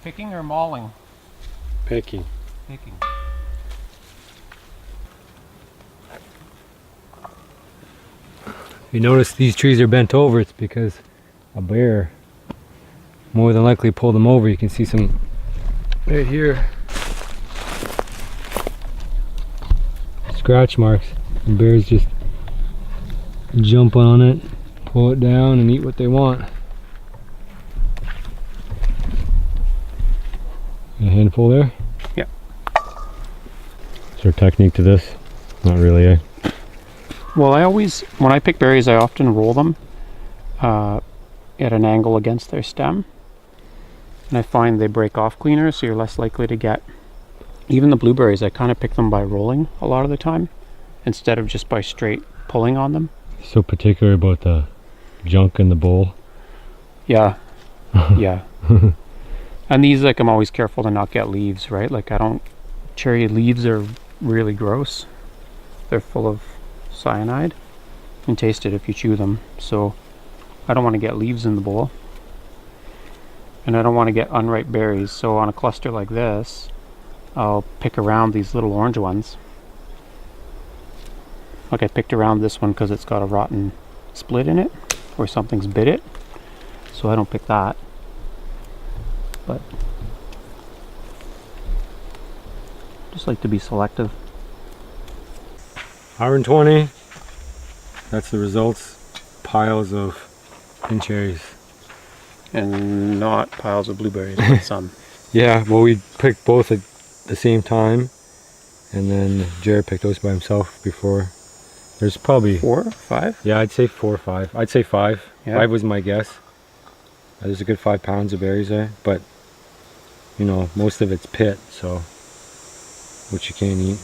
Picking or mauling? Picking. Picking. If you notice these trees are bent over, it's because a bear more than likely pulled them over. You can see some right here. Scratch marks. And bears just jump on it, pull it down, and eat what they want. A handful there? Yeah. Is there a technique to this? Not really, eh? Well, when I pick berries, I often roll them at an angle against their stem. And I find they break off cleaner, so you're less likely to get... Even the blueberries, I kind of pick them by rolling a lot of the time, instead of just by straight pulling on them. So particular about the junk in the bowl? Yeah. Yeah. And these, like, I'm always careful to not get leaves, right? Like, cherry leaves are really gross. They're full of cyanide. You can taste it if you chew them. So I don't want to get leaves in the bowl. And I don't want to get unripe berries. So on a cluster like this, I'll pick around these little orange ones. Like I picked around this one because it's got a rotten split in it, or something's bit it. So I don't pick that. But just like to be selective. 120. That's the results. Piles of pin cherries. And not piles of blueberries, but some. Yeah, well, we picked both at the same time, and then Jared picked those by himself before. There's probably 4 or 5? Yeah, I'd say 4 or 5. I'd say 5. Yeah. 5 was my guess. There's a good 5 pounds of berries there, but you know, most of it's pit, so which you can't eat.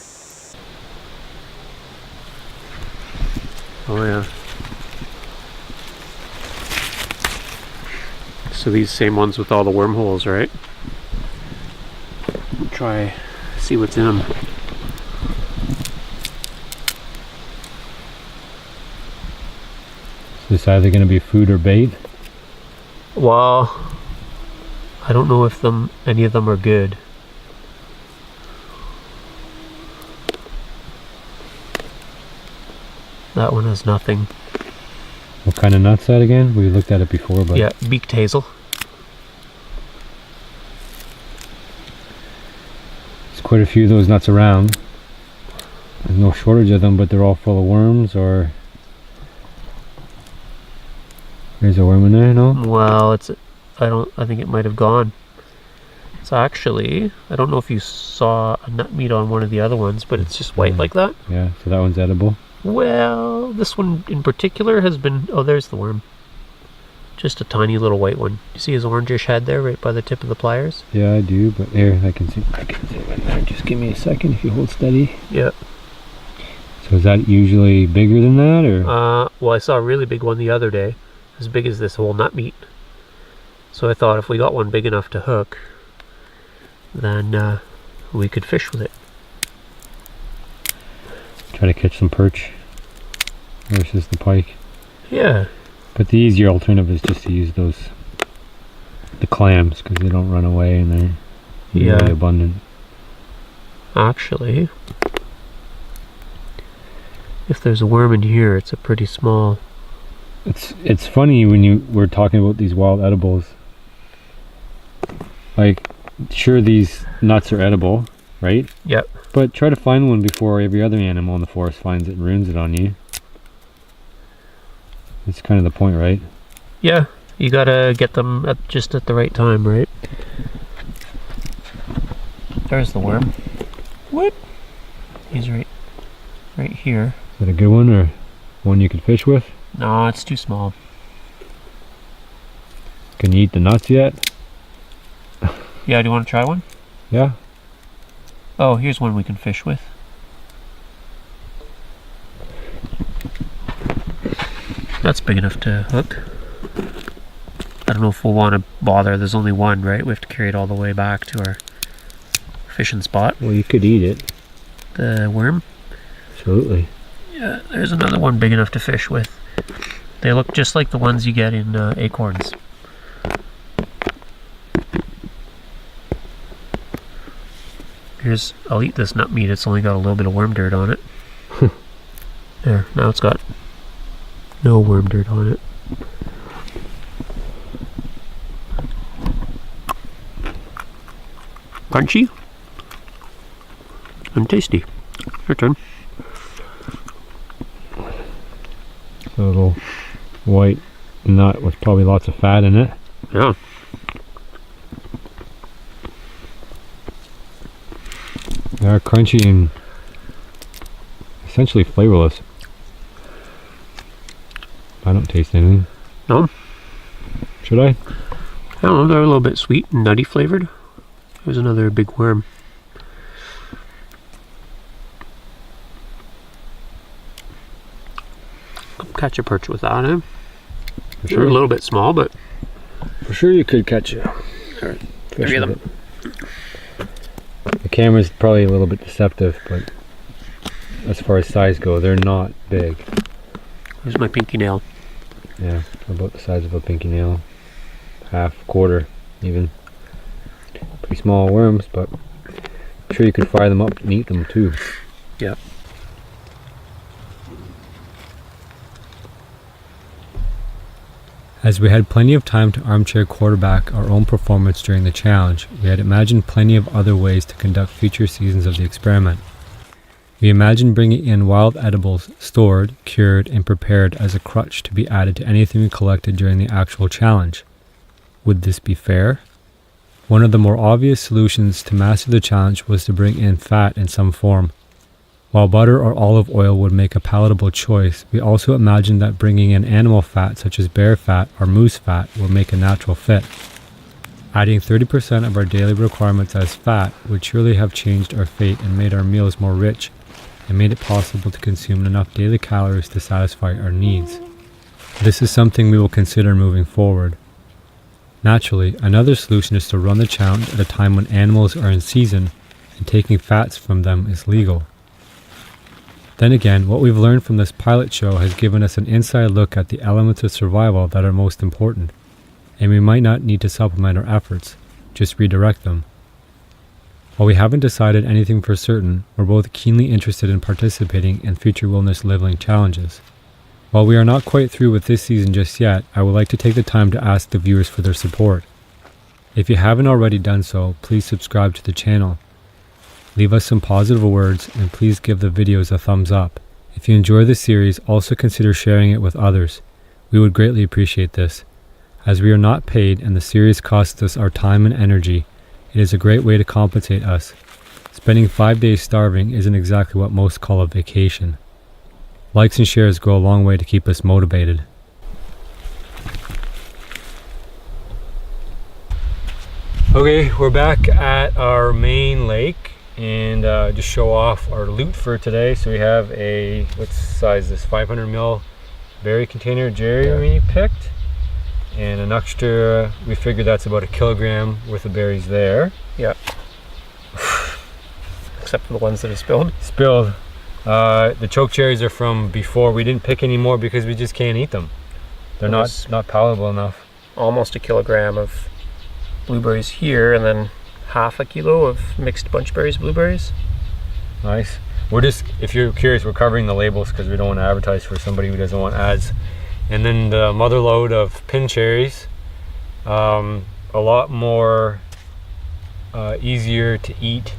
Oh yeah. So these same ones with all the wormholes, right? We'll try see what's in them. So it's either going to be food or bait. Well, I don't know if any of them are good. That one has nothing. What kind of nuts that again? We looked at it before, but yeah, beaked hazel. there's quite a few of those nuts around. There's no shortage of them, but they're all full of worms, or there's a worm in there, no? Well, I think it might have gone. So actually, I don't know if you saw a nut meat on one of the other ones, but it's just white like that. Yeah, so that one's edible. Well, this one in particular has been... Oh, there's the worm. Just a tiny little white one. You see his orangish head there, right by the tip of the pliers? Yeah, I do, but here, I can see it in there. Just give me a second if you hold steady. Yeah. So is that usually bigger than that, or? Well, I saw a really big one the other day. As big as this whole nut meat. So I thought if we got one big enough to hook, then we could fish with it. Try to catch some perch versus the pike. Yeah. But the easier alternative is just to use the clams, because they don't run away and they're really abundant. Actually, if there's a worm in here, it's a pretty small... It's funny when you were talking about these wild edibles. Like, sure, these nuts are edible, right? Yep. But try to find one before every other animal in the forest finds it and ruins it on you. That's kind of the point, right? Yeah, you gotta get them just at the right time, right? There's the worm. What? He's right here. Is that a good one, or one you could fish with? No, it's too small. Can you eat the nuts yet? Yeah, do you want to try one? Yeah. Oh, here's one we can fish with. That's big enough to hook. I don't know if we'll want to bother. There's only one, right? We have to carry it all the way back to our fishing spot. Well, you could eat it. The worm? Absolutely. Yeah, there's another one big enough to fish with. They look just like the ones you get in acorns. Here's, I'll eat this nut meat. It's only got a little bit of worm dirt on it. There, now it's got no worm dirt on it. Crunchy and tasty. Your turn. A little white nut with probably lots of fat in it. Yeah. They are crunchy and essentially flavorless. I don't taste anything. No? Should I? I don't know, they're a little bit sweet and nutty flavored. There's another big worm. Catch a perch with that, eh? For They're a little bit small, but For sure you could catch a fish maybe with it. The camera's probably a little bit deceptive, but as far as size go, they're not big. Here's my pinky nail. Yeah, about the size of a pinky nail. Half, quarter, even. Pretty small worms, but I'm sure you could fry them up and eat them too. Yep. As we had plenty of time to armchair quarterback our own performance during the challenge, we had imagined plenty of other ways to conduct future seasons of the experiment. We imagined bringing in wild edibles stored, cured, and prepared as a crutch to be added to anything we collected during the actual challenge. Would this be fair? One of the more obvious solutions to master the challenge was to bring in fat in some form. While butter or olive oil would make a palatable choice, we also imagined that bringing in animal fat such as bear fat or moose fat would make a natural fit. Adding 30% of our daily requirements as fat would surely have changed our fate and made our meals more rich and made it possible to consume enough daily calories to satisfy our needs. This is something we will consider moving forward. Naturally, another solution is to run the challenge at a time when animals are in season and taking fats from them is legal. Then again, what we've learned from this pilot show has given us an inside look at the elements of survival that are most important, and we might not need to supplement our efforts, just redirect them. While we haven't decided anything for certain, we're both keenly interested in participating in future wilderness living challenges. While we are not quite through with this season just yet, I would like to take the time to ask the viewers for their support. If you haven't already done so, please subscribe to the channel. Leave us some positive words and please give the videos a thumbs up. If you enjoy this series, also consider sharing it with others. We would greatly appreciate this. As we are not paid and the series costs us our time and energy, it is a great way to compensate us. Spending 5 days starving isn't exactly what most call a vacation. Likes and shares go a long way to keep us motivated. Okay, we're back at our main lake and just show off our loot for today. So we have a, what size is this, 500 ml berry container Jeremy picked, and an extra, we figured that's about 1 kilogram worth of berries there. Yeah. Except for the ones that are spilled. Spilled. The choke cherries are from before. We didn't pick any more because we just can't eat them. They're not palatable enough. Almost 1 kilogram of blueberries here, and then half a kilo of mixed bunchberries blueberries. Nice. We're just, if you're curious, we're covering the labels because we don't want to advertise for somebody who doesn't want ads. And then the mother load of pin cherries, a lot more easier to eat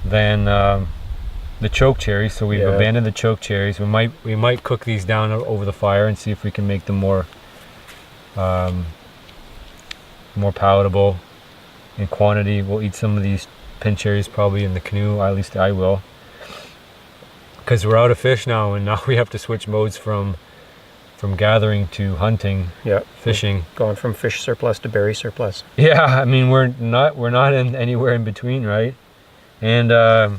than the choke cherries. So we've abandoned the choke cherries. We might cook these down over the fire and see if we can make them more more palatable in quantity. We'll eat some of these pin cherries probably in the canoe, at least I will, because we're out of fish now, and now we have to switch modes from gathering to hunting. Fishing. Going from fish surplus to berry surplus. Yeah, I mean we're not in anywhere in between, right? And I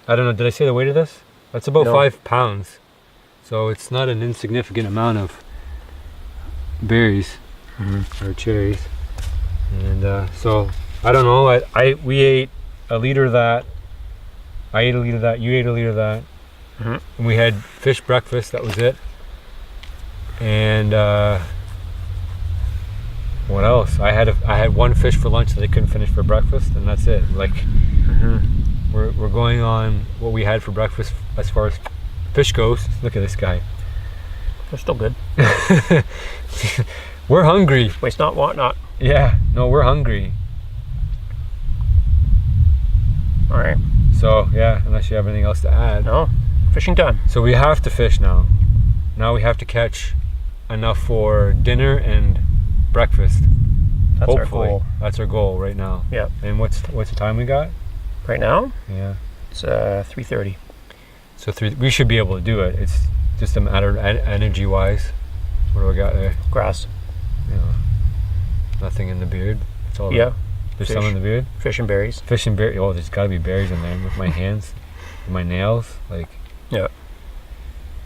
don't know, did I say the weight of this? That's about 5 pounds, so it's not an insignificant amount of berries or cherries. And so I don't know, we ate a liter of that, I ate a liter of that, you ate a liter of that, and we had fish breakfast, that was it. And what what else? I had one fish for lunch that I couldn't finish for breakfast, and that's it. Like, we're going on what we had for breakfast as far as fish goes. Look at this guy. They're still good. We're hungry. Waste not, want not. Yeah, no, we're hungry. All right. So yeah, unless you have anything else to add. No, fishing time. So we have to fish now. Now we have to catch enough for dinner and breakfast. That's Hopefully. our goal. That's our goal right now. Yeah. And what's the time we got? Right now, Yeah. it's 3:30. So we should be able to do it. It's just a matter of energy wise. What do we got there? Grass. Yeah. Nothing in the beard. It's all Yeah. There's Fish. some in the beard. Fish and berries. Fish and berries. Oh, there's got to be berries in there with my hands, with my nails, like. Yeah.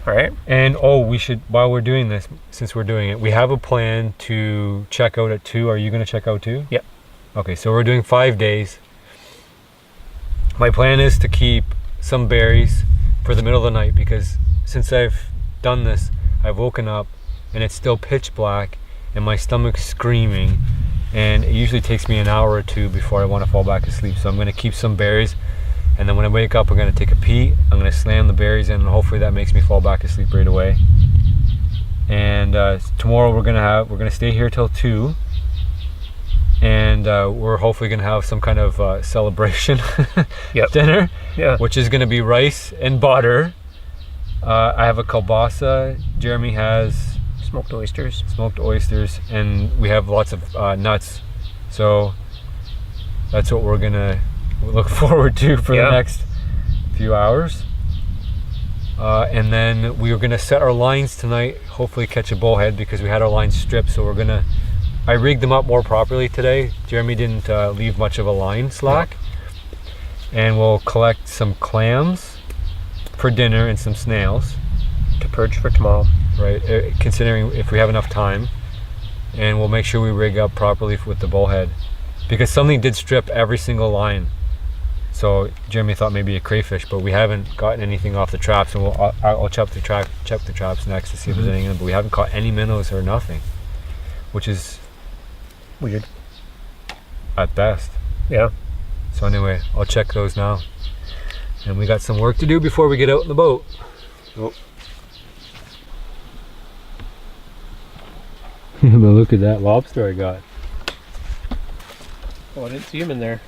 All right. And we should, while we're doing this, since we're doing it, we have a plan to check out at 2. Are you going to check out too? Yep. Okay, so we're doing 5 days. My plan is to keep some berries for the middle of the night, because since I've done this, I've woken up and it's still pitch black and my stomach's screaming, and it usually takes me an hour or 2 before I want to fall back asleep. So I'm going to keep some berries, and then when I wake up, I'm going to take a pee. I'm going to slam the berries in, and hopefully that makes me fall back asleep right away. And tomorrow we're going to stay here till 2, and we're hopefully going to have some kind of celebration dinner, which is going to be rice and butter. I have a kielbasa. Jeremy has Smoked oysters, and we have lots of nuts. So that's what we're going to look forward to for the next few hours. And then we are going to set our lines tonight, hopefully catch a bullhead, because we had our lines stripped. So I rigged them up more properly today. Jeremy didn't leave much of a line slack. And we'll collect some clams for dinner and some snails to purge for tomorrow. Right, considering if we have enough time. And we'll make sure we rig up properly with the bullhead, because something did strip every single line. So Jeremy thought maybe a crayfish, but we haven't gotten anything off the traps, and I'll check the traps next to see if there's anything in them, but we haven't caught any minnows or nothing, which is weird at best. Yeah. So anyway, I'll check those now, and we got some work to do before we get out in the boat. Oh. But look at that lobster I got. Oh, I didn't see him in there.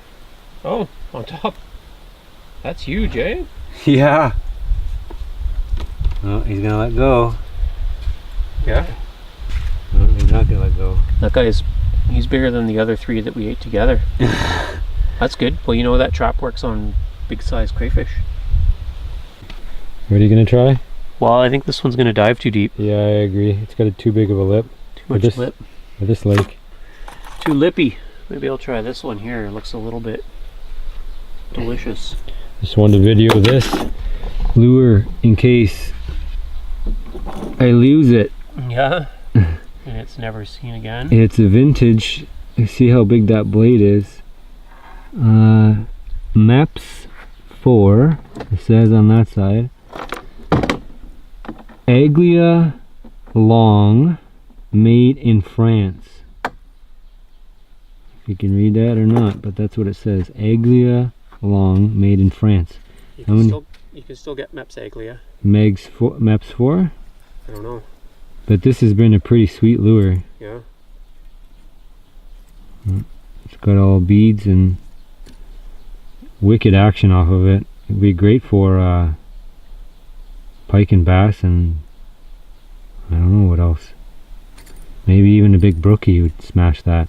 Oh, on top. That's huge, eh? Yeah. Oh, he's gonna let go. Yeah. No, he's not gonna let go. That he's bigger than the other 3 that we ate together. That's good. Well, you know that trap works on big size crayfish. What are you gonna try? Well, I think this one's gonna dive too deep. Yeah, I agree. It's got too big of a lip. Too much lip. For this lake. Too lippy. Maybe I'll try this one here. It looks a little bit delicious. Just wanted to video this lure in case I lose it. Yeah. And it's never seen again. It's a vintage. See how big that blade is. MEPS 4. It says on that side. Aglia long, made in France. If you can read that or not, but that's what it says. Aglia long, made in France. You can still get MEPS Aglia. MEPS 4? I don't know. But this has been a pretty sweet lure. Yeah. It's got all beads and wicked action off of it. It'd be great for pike and bass, and I don't know what else. Maybe even a big brookie would smash that.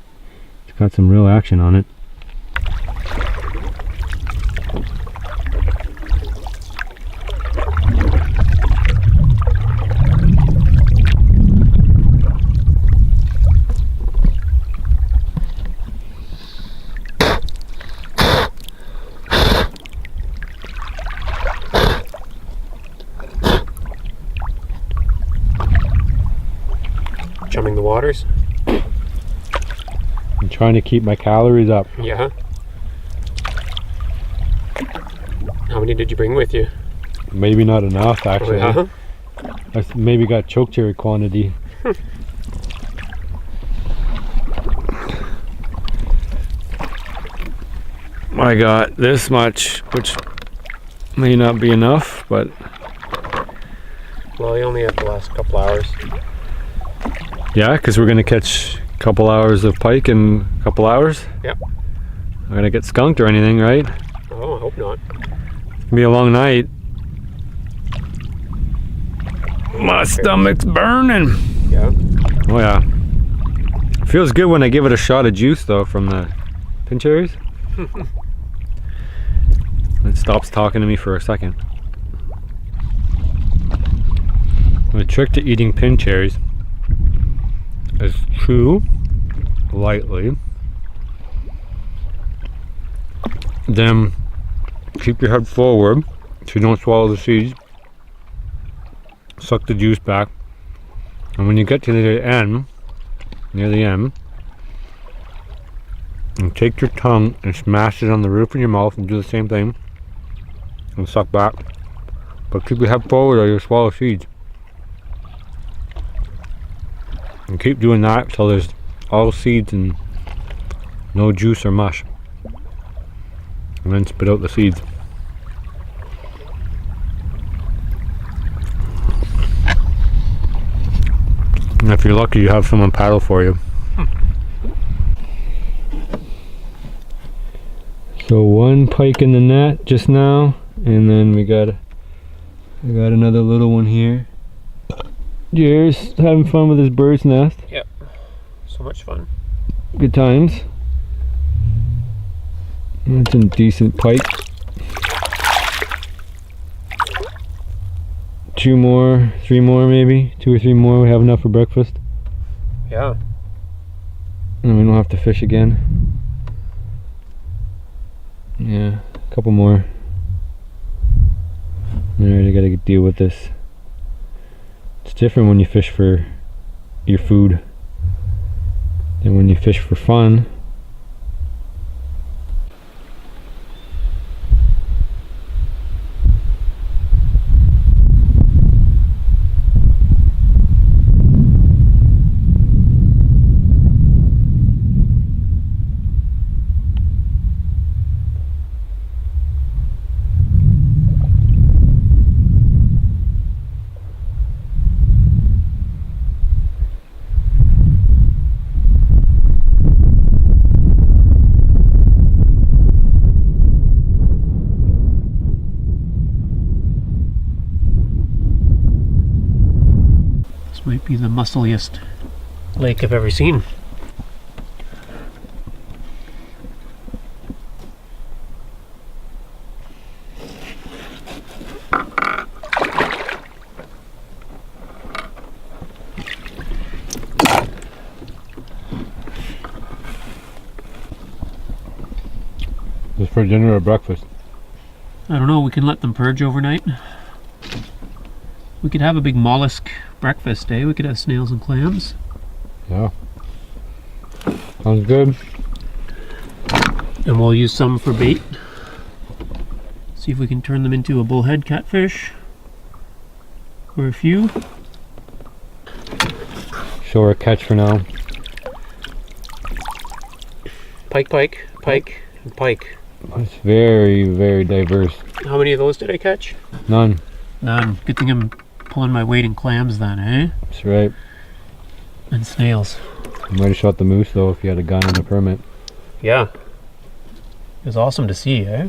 It's got some real action on it. Chumming the waters. I'm trying to keep my calories up. Yeah. How many did you bring with you? Maybe not enough, actually. Oh, yeah? I maybe got choke cherry quantity. I got this much, which may not be enough, but Well, you only have the last couple hours. yeah, because we're gonna catch a couple hours of pike in a couple hours. Yep. Not gonna get skunked or anything, right? Oh, I hope not. It's gonna be a long night. My stomach's burning. Yeah. Oh yeah. Feels good when I give it a shot of juice though from the pin cherries. It stops talking to me for a second. The trick to eating pin cherries is chew lightly, then keep your head forward so you don't swallow the seeds, suck the juice back, and when you get to the end, near the end, and take your tongue and smash it on the roof of your mouth and do the same thing and suck back, but keep your head forward or you'll swallow seeds. And keep doing that until there's all seeds and no juice or mush, and then spit out the seeds. And if you're lucky, you have someone paddle for you. So one pike in the net just now, and then we got another little one here. Jerry's having fun with his bird's nest. Yep. So much fun. Good times. That's a decent pike. 2 more, 3 more maybe. 2 or 3 more, we have enough for breakfast. Yeah. And we don't have to fish again. Yeah, a couple more. Alright, I gotta deal with this. It's different when you fish for your food than when you fish for fun. Might be the muscliest lake I've ever seen. Is for dinner or breakfast? I don't know, we can let them purge overnight. We could have a big mollusk breakfast, eh? We could have snails and clams. Yeah. Sounds good. And we'll use some for bait. See if we can turn them into a bullhead catfish. Or a few. Show our catch for now. Pike, pike, pike, and pike. It's very, very diverse. How many of those did I catch? None. None. Good thing I'm pulling my weight in clams then, eh? That's right. And snails. You might have shot the moose though if you had a gun and a permit. Yeah. It was awesome to see, eh?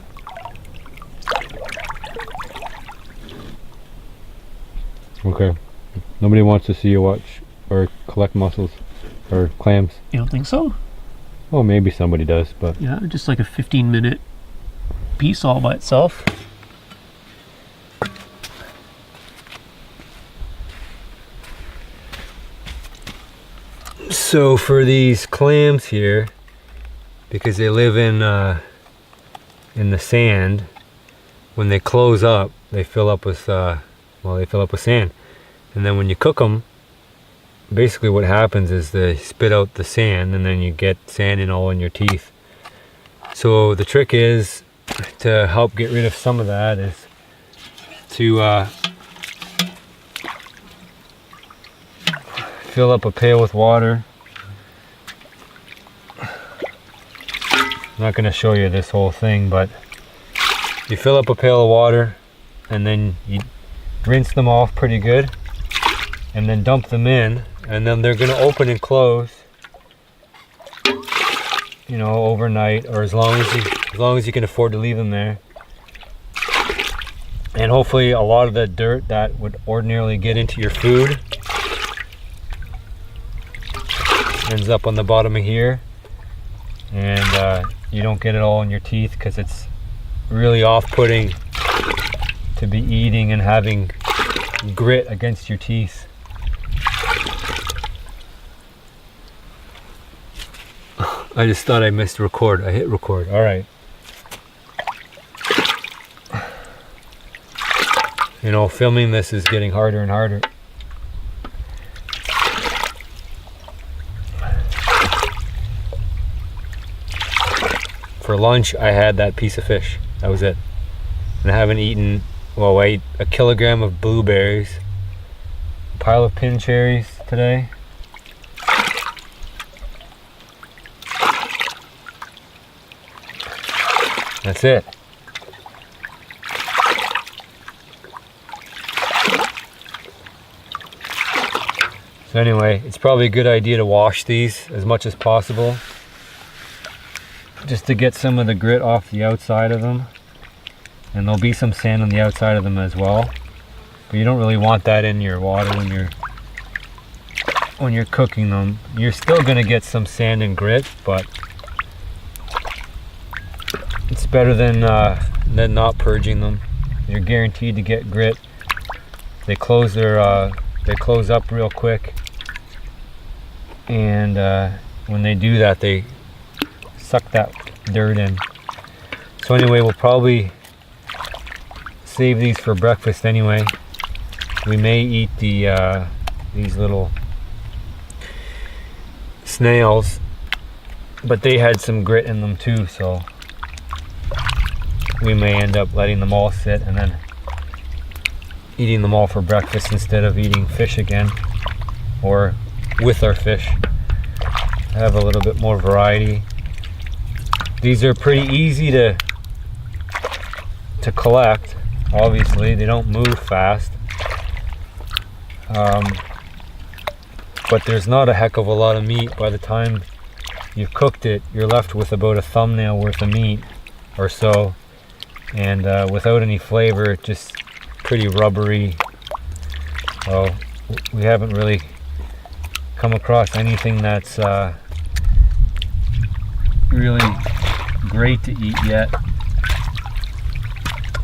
Okay. Nobody wants to see you watch or collect mussels or clams. You don't think so? Well, maybe somebody does, but Yeah, just like a 15-minute piece all by itself. so for these clams here, because they live in the sand, when they close up, they fill up with sand, and then when you cook them, basically what happens is they spit out the sand, and then you get sand all in your teeth. So the trick is to help get rid of some of that is to fill up a pail with water I'm not going to show you this whole thing, but you fill up a pail of water and then you rinse them off pretty good and then dump them in, and then they're going to open and close, you know, overnight, or as long as you can afford to leave them there. And hopefully a lot of the dirt that would ordinarily get into your food ends up on the bottom of here, and you don't get it all in your teeth, because it's really off-putting to be eating and having grit against your teeth. I just thought I missed record. I hit record. All right. You know, filming this is getting harder and harder. For lunch, I had that piece of fish. That was it. And I haven't eaten, well, I ate a kilogram of blueberries, a pile of pin cherries today. That's it. So anyway, it's probably a good idea to wash these as much as possible, just to get some of the grit off the outside of them. And there'll be some sand on the outside of them as well, but you don't really want that in your water when you're cooking them. You're still gonna get some sand and grit, but it's better than not purging them. You're guaranteed to get grit. They close up real quick, and when they do that, they suck that dirt in. So anyway, we'll probably save these for breakfast anyway. We may eat these little snails, but they had some grit in them too, so we may end up letting them all sit and then eating them all for breakfast instead of eating fish again, or with our fish. Have a little bit more variety. These are pretty easy to collect. Obviously, they don't move fast, but there's not a heck of a lot of meat. By the time you've cooked it, you're left with about a thumbnail worth of meat or so, and without any flavor, just pretty rubbery. So we haven't really come across anything that's really great to eat yet.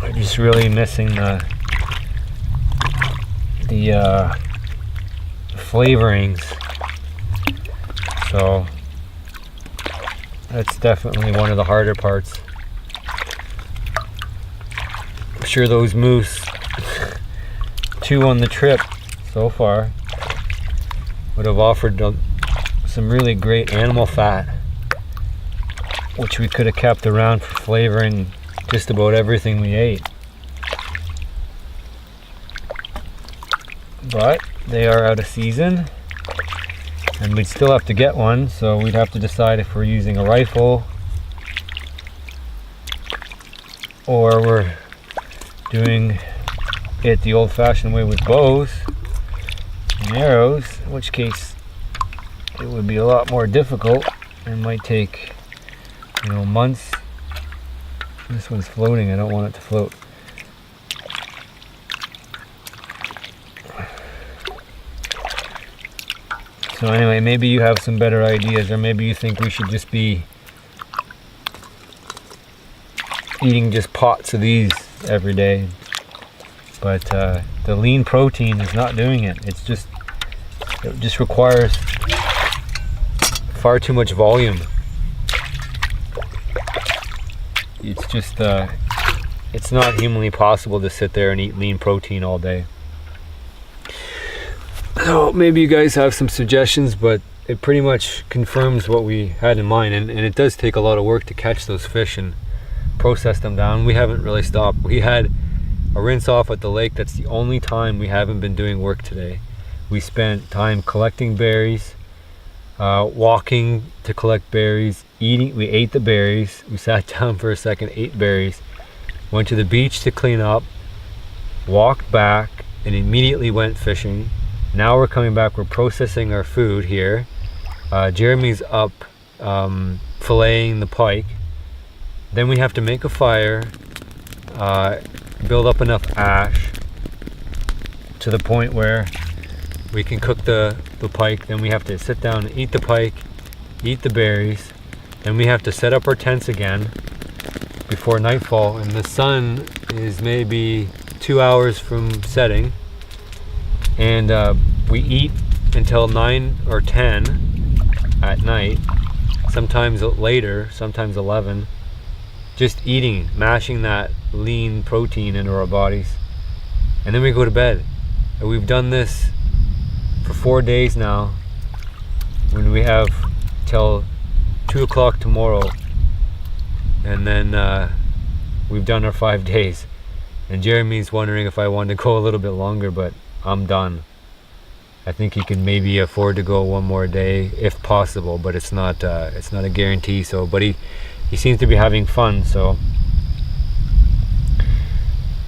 We're just really missing the flavorings, so that's definitely one of the harder parts. I'm sure those moose, 2 on the trip so far, would have offered some really great animal fat, which we could have kept around for flavoring just about everything we ate. But they are out of season, and we'd still have to get one, so we'd have to decide if we're using a rifle or we're doing it the old-fashioned way with bows and arrows, in which case it would be a lot more difficult and might take, you know, months. This one's floating. I don't want it to float. So anyway, maybe you have some better ideas, or maybe you think we should just be eating just pots of these every day. But the lean protein is not doing it. It just requires far too much volume. It's just it's not humanly possible to sit there and eat lean protein all day. So maybe you guys have some suggestions, but it pretty much confirms what we had in mind, and it does take a lot of work to catch those fish and process them down. We haven't really stopped. We had a rinse off at the lake. That's the only time we haven't been doing work today. We spent time collecting berries, walking to collect berries, eating. We ate the berries. We sat down for a second, ate berries, went to the beach to clean up, walked back, and immediately went fishing. Now we're coming back, we're processing our food here. Jeremy's up filleting the pike. Then we have to make a fire, build up enough ash to the point where we can cook the pike. Then we have to sit down and eat the pike, eat the berries. Then we have to set up our tents again before nightfall, and the sun is maybe 2 hours from setting, and we eat until 9 or 10 at night, sometimes later, sometimes 11, just eating, mashing that lean protein into our bodies, and then we go to bed. And we've done this for 4 days now, when we have till 2 o'clock tomorrow, and then we've done our 5 days. And Jeremy's wondering if I want to go a little bit longer, but I'm done. I think he can maybe afford to go one more day if possible, but it's not a guarantee. So, but he seems to be having fun. So,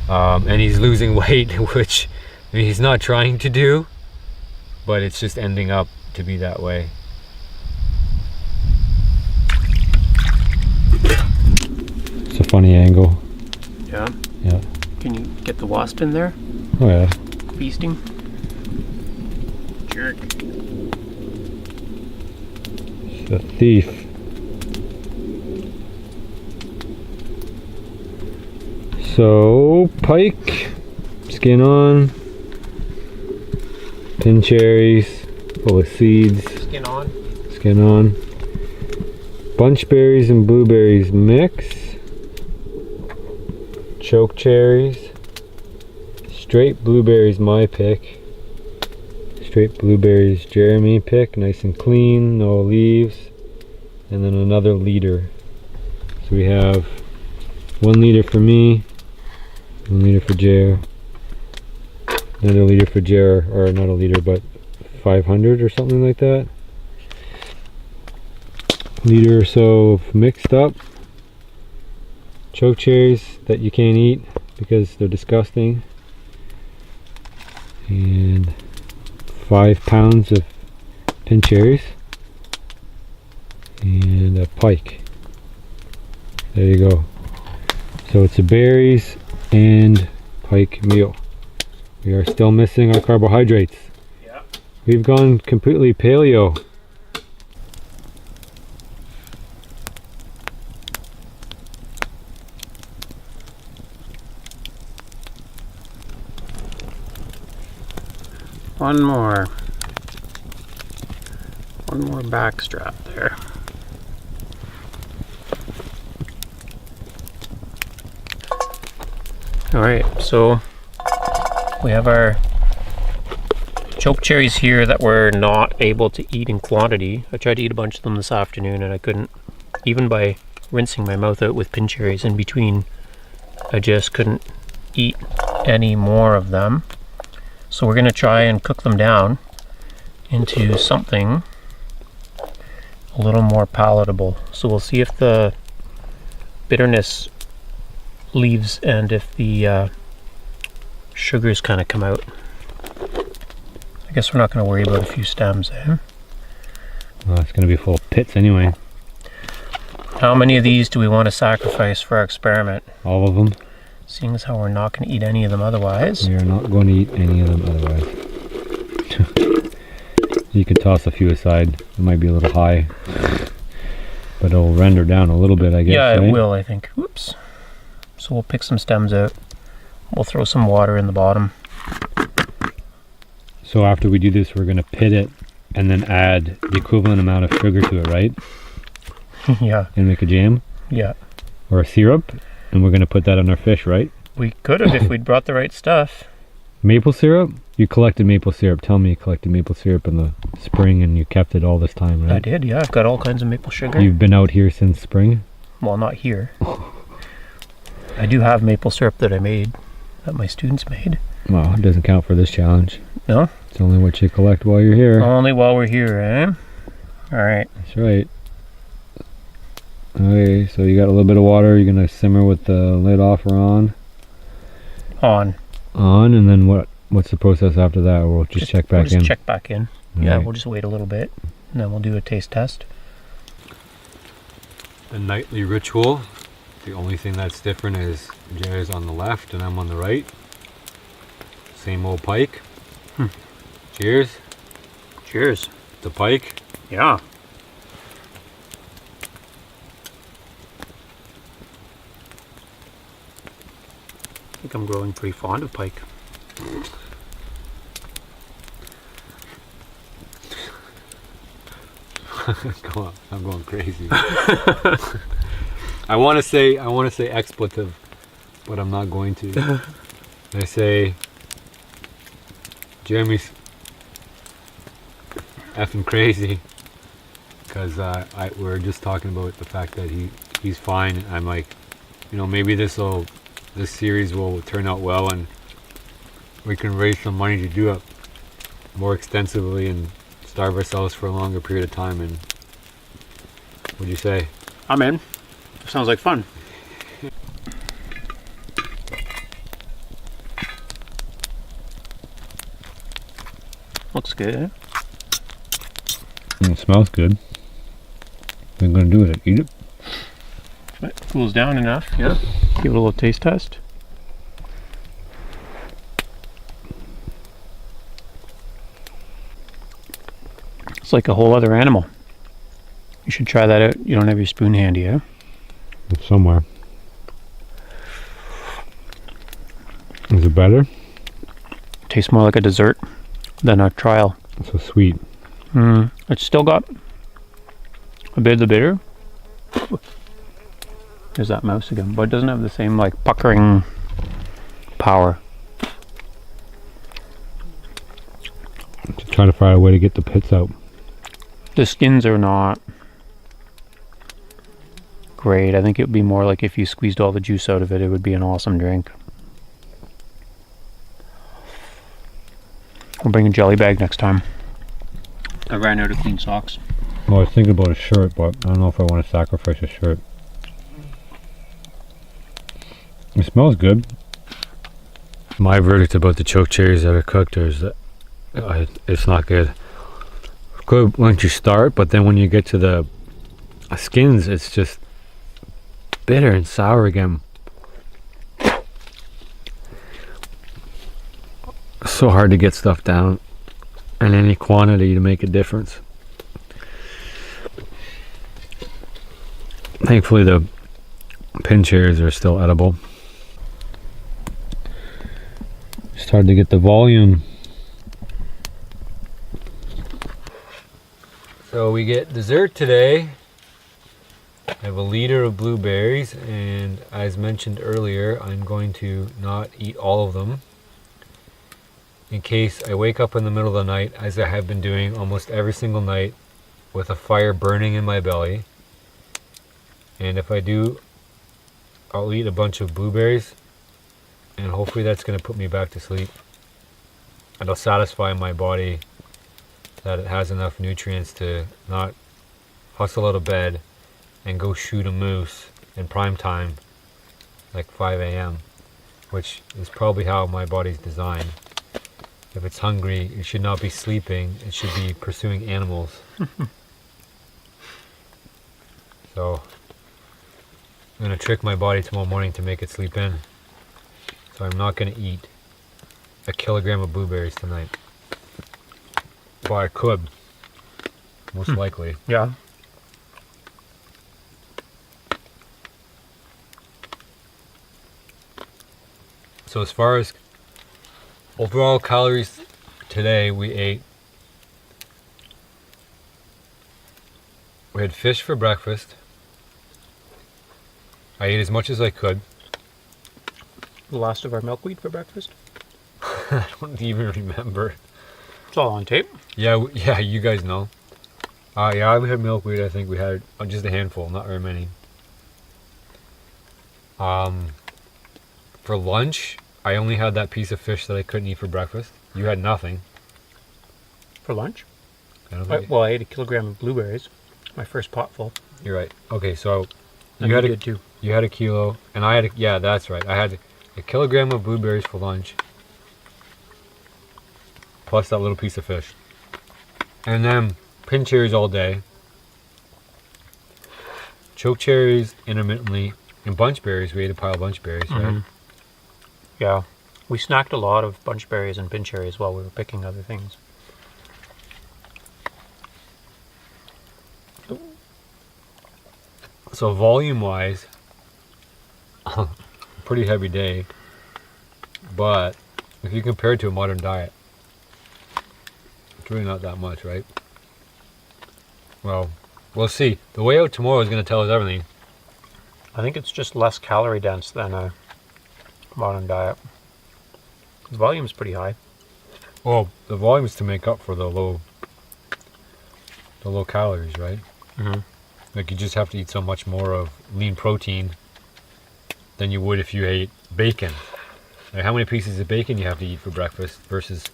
and he's losing weight, which I mean, he's not trying to do, but it's just ending up to be that way. It's a funny angle. Yeah. Yeah. Can you get the wasp in there? Oh yeah. Feasting. Jerk. It's a thief. So, pike, skin on, pin cherries, full of seeds. Skin on. Skin on. Bunch berries and blueberries mix. Choke cherries. Straight blueberries my pick. Straight blueberries Jeremy pick, nice and clean, no leaves. And then another liter. So we have 1 liter for me, 1 liter for Jer, another liter for Jer, or not a liter, but 500 or something like that. Liter or so of mixed up choke cherries that you can't eat because they're disgusting, and 5 pounds of pin cherries and a pike. There you go. So it's a berries and pike meal. We are still missing our carbohydrates. Yeah. We've gone completely paleo. One more back strap there. All right, so we have our choke cherries here that we're not able to eat in quantity. I tried to eat a bunch of them this afternoon and I couldn't, even by rinsing my mouth out with pin cherries in between, I just couldn't eat any more of them. So we're going to try and cook them down into something a little more palatable. So we'll see if the bitterness leaves and if the sugars kind of come out. I guess we're not going to worry about a few stems, eh? Well, it's going to be full of pits anyway. How many of these do we want to sacrifice for our experiment? All of them. Seeing as how we're not going to eat any of them otherwise. We are not going to eat any of them otherwise. You could toss a few aside. It might be a little high, but it'll render down a little bit, I guess. Yeah, it right? will, I think. Oops. So we'll pick some stems out. We'll throw some water in the bottom. So after we do this, we're going to pit it and then add the equivalent amount of sugar to it, right? Yeah. And make a jam? Yeah. Or a syrup? And we're going to put that on our fish, right? We could have if we'd brought the right stuff. Maple syrup? You collected maple syrup. Tell me you collected maple syrup in the spring and you kept it all this time, right? I did, yeah. I've got all kinds of maple sugar. You've been out here since spring? Well, not here. I do have maple syrup that I made, that my students made. Well, it doesn't count for this challenge. No? It's only what you collect while you're here. Only while we're here, eh? All right. That's right. Okay, so you got a little bit of water. You're gonna simmer with the lid off or on? On. On, and then what's the process after that? Or we'll just check back in? Check back in. All Yeah, right. we'll just wait a little bit, and then we'll do a taste test. The nightly ritual. The only thing that's different is Jerry's on the left and I'm on the right. Same old pike. Cheers. Cheers. The pike. Yeah. I think I'm growing pretty fond of pike. Come on, I'm going crazy. I want to say expletive, but I'm not going to. I say Jeremy's effing crazy because we're just talking about the fact that he's fine. I'm like, maybe this series will turn out well and we can raise some money to do it more extensively and starve ourselves for a longer period of time. And what'd you say? I'm in. Sounds like fun. Looks good. It smells good. What I'm gonna do is eat it. It cools down enough. Yeah. Give it a little taste test. It's like a whole other animal. You should try that out. You don't have your spoon handy, eh? It's somewhere. Is it better? Tastes more like a dessert than a trial. It's so sweet. It's still got a bit of the bitter. There's that mouse again, but it doesn't have the same like puckering power. Try to find a way to get the pits out. The skins are not great. I think it would be more like if you squeezed all the juice out of it, it would be an awesome drink. We'll bring a jelly bag next time. I ran out of clean socks. Well, I was thinking about a shirt, but I don't know if I want to sacrifice a shirt. It smells good. My verdict about the choke cherries that are cooked is that it's not good. Good once you start, but then when you get to the skins, it's just bitter and sour again. It's so hard to get stuff down in any quantity to make a difference. Thankfully the pin cherries are still edible. It's hard to get the volume. So we get dessert today. I have a liter of blueberries, and as mentioned earlier, I'm going to not eat all of them in case I wake up in the middle of the night, as I have been doing almost every single night, with a fire burning in my belly. And if I do, I'll eat a bunch of blueberries, and hopefully that's going to put me back to sleep. And I'll satisfy my body that it has enough nutrients to not hustle out of bed and go shoot a moose in prime time, like 5 a.m., which is probably how my body's designed. If it's hungry, it should not be sleeping, it should be pursuing animals. So I'm going to trick my body tomorrow morning to make it sleep in. So I'm not going to eat a kilogram of blueberries tonight. But I could, most likely. Yeah. So as far as overall calories today, we had fish for breakfast. I ate as much as I could. The last of our milkweed for breakfast. I don't even remember. It's all on tape. Yeah, yeah, you guys know. Yeah, we had milkweed. I think we had just a handful, not very many. For lunch, I only had that piece of fish that I couldn't eat for breakfast. You had nothing. For lunch? I don't think Well, I ate a kilogram of blueberries, my first pot full. you're right. Okay, so And you did too. you had a kilo, and I had yeah, that's right. I had a kilogram of blueberries for lunch, plus that little piece of fish, and then pin cherries all day, choke cherries intermittently, and bunch berries. We ate a pile of bunch berries, right? Yeah. We snacked a lot of bunch berries and pin cherries while we were picking other things. So volume-wise, pretty heavy day, but if you compare it to a modern diet, it's really not that much, right? Well, we'll see. The way out tomorrow is going to tell us everything. I think it's just less calorie dense than a modern diet. The volume's pretty high. Well, the volume is to make up for the low calories, right? Mm-hmm. Like you just have to eat so much more of lean protein than you would if you ate bacon. Like how many pieces of bacon you have to eat for breakfast versus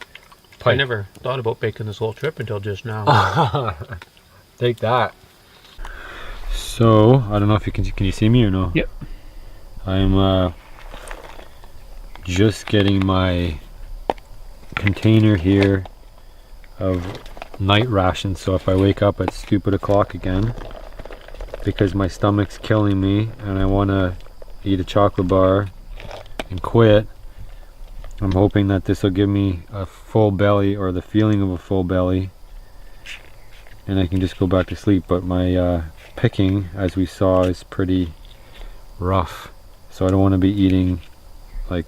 I never thought about bacon this whole trip until just now. Take that. So, I don't know if you can you see me or no? Yep. I'm just getting my container here of night rations, so if I wake up at stupid o'clock again because my stomach's killing me and I want to eat a chocolate bar and quit, I'm hoping that this will give me a full belly or the feeling of a full belly and I can just go back to sleep. But my picking, as we saw, is pretty rough, so I don't want to be eating like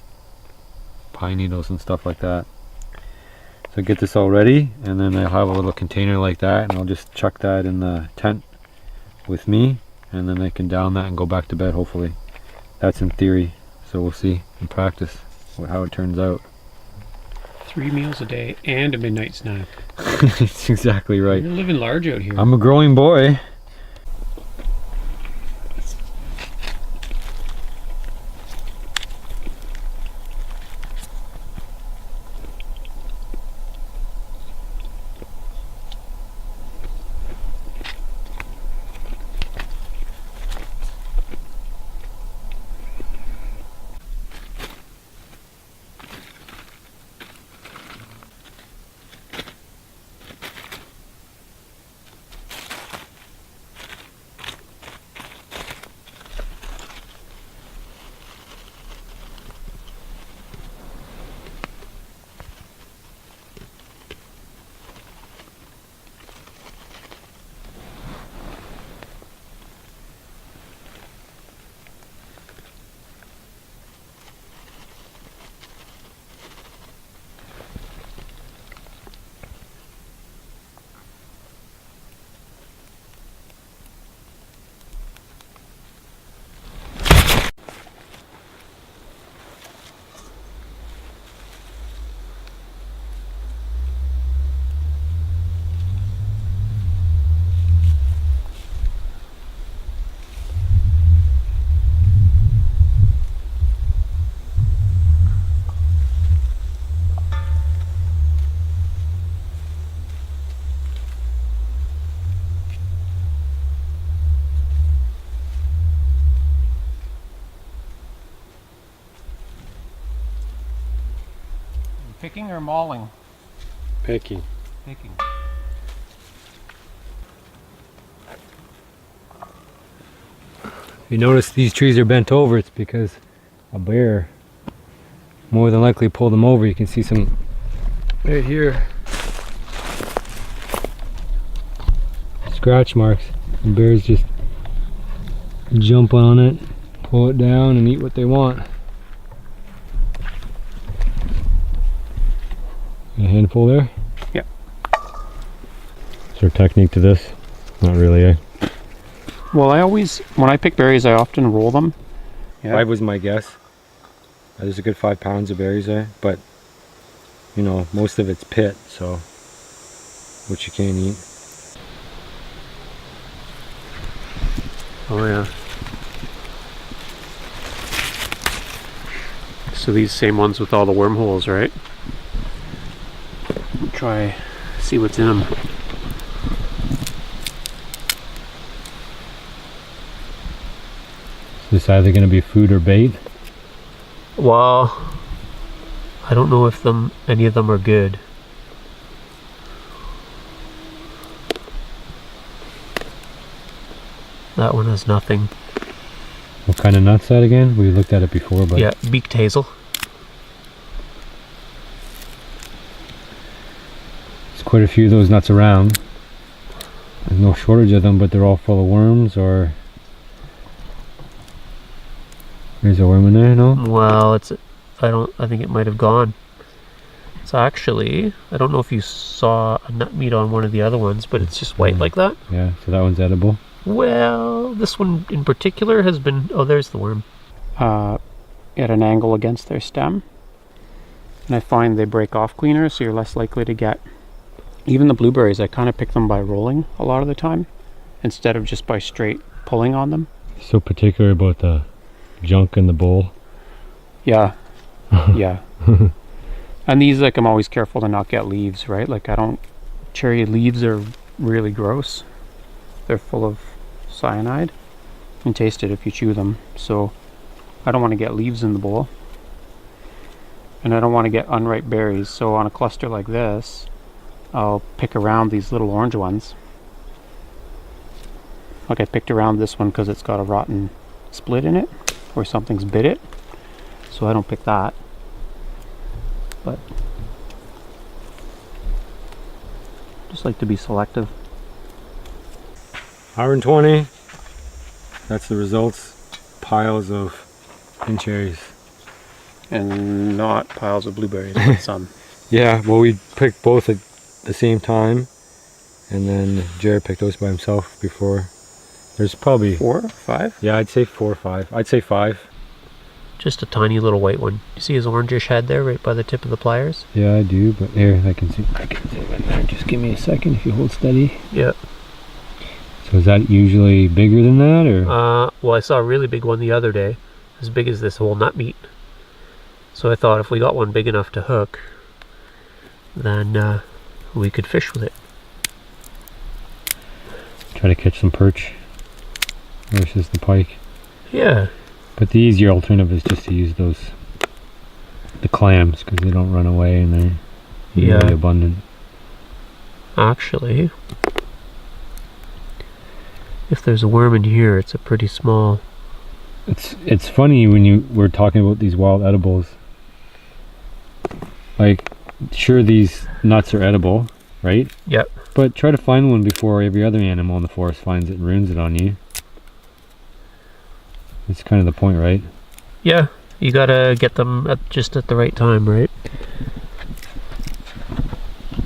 pine needles and stuff like that. So get this all ready, and then I'll have a little container like that, and I'll just chuck that in the tent with me, and then I can down that and go back to bed, hopefully. That's in theory, so we'll see in practice how it turns out. 3 meals a day and a midnight snack. That's exactly right. You're living large out here. I'm a growing boy. Picking or mauling? Picking. Picking. If you notice these trees are bent over, it's because a bear more than likely pulled them over. You can see some right here. Scratch marks. The bears just jump on it, pull it down, and eat what they want. A handful there? Yep. Is there a technique to this? Not really, eh? Well, when I pick berries, I often roll them. Yeah. 5 was my guess. There's a good 5 pounds of berries there, but you know, most of it's pit, so which you can't eat. Oh yeah. So these same ones with all the wormholes, right? Try see what's in them. Is this either going to be food or bait? Well, I don't know if any of them are good. That one has nothing. What kind of nut's that again? We looked at it before, but... Yeah, beaked hazel. There's quite a few of those nuts around. There's no shortage of them, but they're all full of worms, or... There's a worm in there, no? Well, I think it might have gone. It's actually, I don't know if you saw a nut meat on one of the other ones, but it's just white like that. Yeah, so that one's edible. Well, this one in particular has been... Oh, there's the worm. At an angle against their stem. And I find they break off cleaner, so you're less likely to get... Even the blueberries, I kind of pick them by rolling a lot of the time, instead of just by straight pulling on them. So particular about the junk in the bowl. Yeah, yeah. And these, like, I'm always careful to not get leaves, right? Like, cherry leaves are really gross. They're full of cyanide. You can taste it if you chew them. So I don't want to get leaves in the bowl. And I don't want to get unripe berries. So on a cluster like this, I'll pick around these little orange ones. Like I picked around this one because it's got a rotten split in it, or something's bit it. So I don't pick that. But just like to be selective. 120. That's the results. Piles of pin cherries. And not piles of blueberries, but some. Yeah, well, we picked both at the same time, and then Jared picked those by himself before. There's probably 4, 5? Yeah, I'd say 4 or 5. I'd say 5. Just a tiny little white one. You see his orangish head there, right by the tip of the pliers? Yeah, I do, but here, I can see it there. Just give me a second if you hold steady. Yeah. So is that usually bigger than that, or? Well, I saw a really big one the other day, as big as this whole nut meat. So I thought if we got one big enough to hook, then we could fish with it. Try to catch some perch versus the pike. Yeah. But the easier alternative is just to use the clams, because they don't run away and they're really abundant. Actually, if there's a worm in here, it's a pretty small. It's funny when you were talking about these wild edibles. Like, sure, these nuts are edible, right? Yep. But try to find one before every other animal in the forest finds it and ruins it on you. That's kind of the point, right? Yeah, you gotta get them just at the right time, right?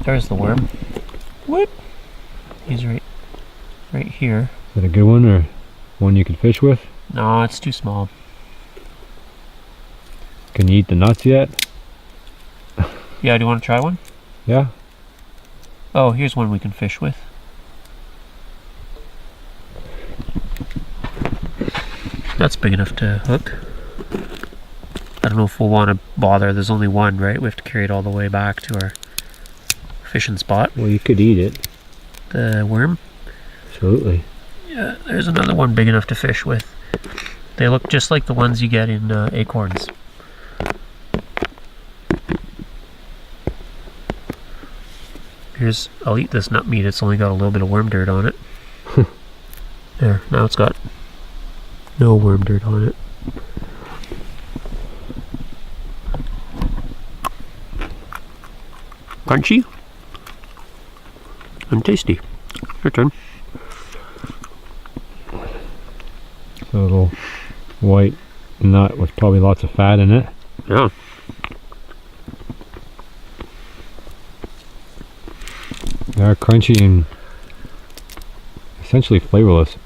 There's the worm. What? He's right here. Is that a good one, or one you can fish with? No, it's too small. Can you eat the nuts yet? Yeah, do you want to try one? Yeah. Oh, here's one we can fish with. That's big enough to hook. I don't know if we'll want to bother. There's only one, right? We have to carry it all the way back to our fishing spot. Well, you could eat it. The worm? Absolutely. Yeah, there's another one big enough to fish with. They look just like the ones you get in acorns. I'll eat this nut meat. It's only got a little bit of worm dirt on it. There, now it's got no worm dirt on it. Crunchy and tasty. Your turn. A little white nut with probably lots of fat in it. Yeah. They are crunchy and essentially flavorless.